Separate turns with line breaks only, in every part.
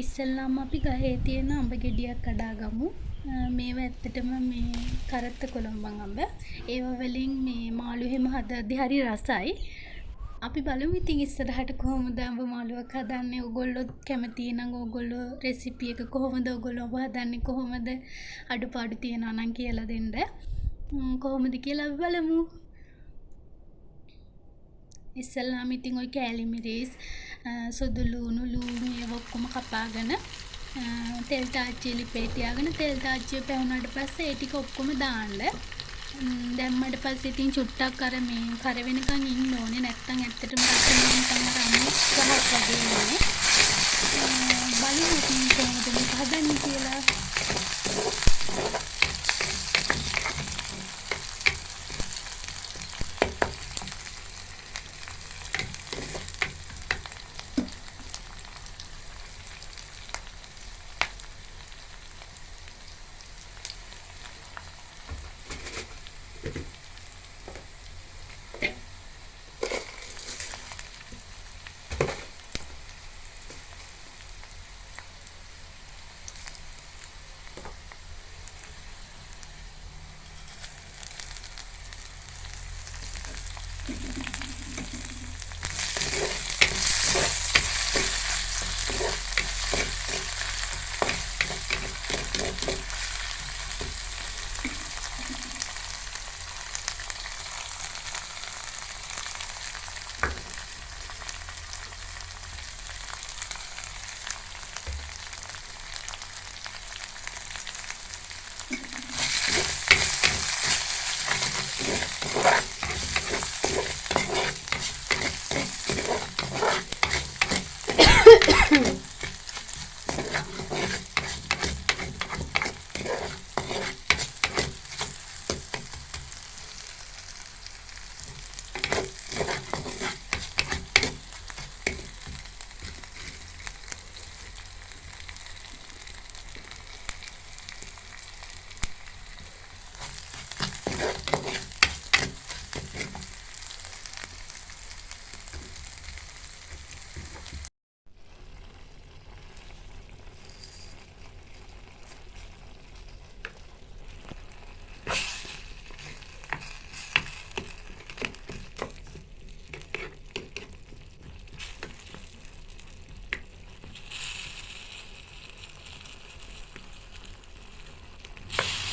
ඉස්සෙල්ලාම අපි ගහේ තියෙන අඹ ගෙඩියක් කඩා ගමු. මේවා ඇත්තටම මේ කරත්ත කොළඹන් අඹ. ඒවා වලින් මේ මාළු එහෙම හදද්දී හරි රසයි. අපි බලමු ඉතින් ඉස්සරහට කොහොමද අඹ මාළුවක් හදන්නේ. ඔයගොල්ලොත් කැමති නම් ඔයගොල්ලෝ රෙසිපි එක කොහොමද ඔයගොල්ලෝ හදන්නේ කොහොමද අඩුපාඩු තියනවා නම් කියලා දෙන්න. කොහොමද කියලා අපි බලමු. ඉස්සෙල්ලාම ඉතින් ඔය කෑලි මිරිස් සුදු ලුණු ඒවා ඔක්කොම කපාගෙන තෙල් තාච්චිය ලිපේ තියාගෙන තෙල් තාච්චිය පැවුනට පස්සේ ඒ ටික ඔක්කොම දාන්න. දැම්මට පස්සේ ඉතින් චුට්ටක් අර මේ කර වෙනකන් ඉන්න ඕනේ. නැත්තම් ඇත්තටම රස නිකන් අර අමුත් ගහක් වගේ ඉන්නේ. බලමු ඉතින් කොහොමද මේක හදන්නේ කියලා.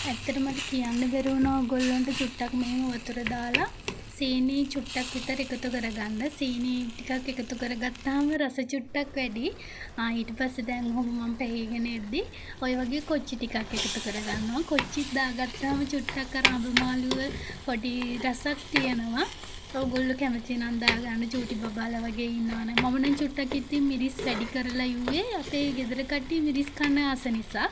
ඇත්තට මට කියන්න බැරි වුණා ඔයගොල්ලන්ට චුට්ටක් මෙහෙම වතුර දාලා සීනි චුට්ටක් විතර එකතු කරගන්න. සීනි ටිකක් එකතු කරගත්තාම රස චුට්ටක් වැඩි. ඊට පස්සේ දැන් ඔහොම මම පැහිගෙන එද්දි ඔය වගේ කොච්චි ටිකක් එකතු කරගන්නවා. කොච්චිත් දාගත්තාම චුට්ටක් අර අඹ මාළුව පොඩි රසක් තියෙනවා. ඔයගොල්ලෝ කැමති නම් දාගන්න චූටි බබාලා වගේ ඉන්නවනේ. මම නම් චුට්ටක් ඉතින් මිරිස් වැඩි කරලා යුවේ. අපේ ගෙදර කට්ටිය මිරිස් කන්න ආස නිසා.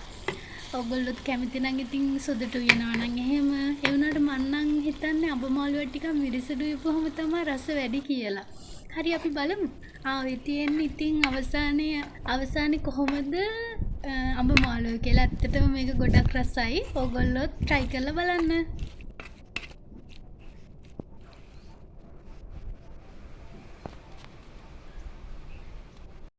ඔයගොල්ලොත් කැමති නම් ඉතින් සුදුට උයනවා නම් එහෙම. ඒ වුණාට මම නම් හිතන්නේ අඹ මාළුවට ටිකක් මිරිසඩු උයපුවම තමයි රස වැඩි කියලා. හරි අපි බලමු. ඔය තියෙන්නේ ඉතින් අවසානයේ කොහොමද අඹ මාළුව කියලා. ඇත්තටම මේක ගොඩක් රසයි. ඔයගොල්ලොත් try කරලා බලන්න.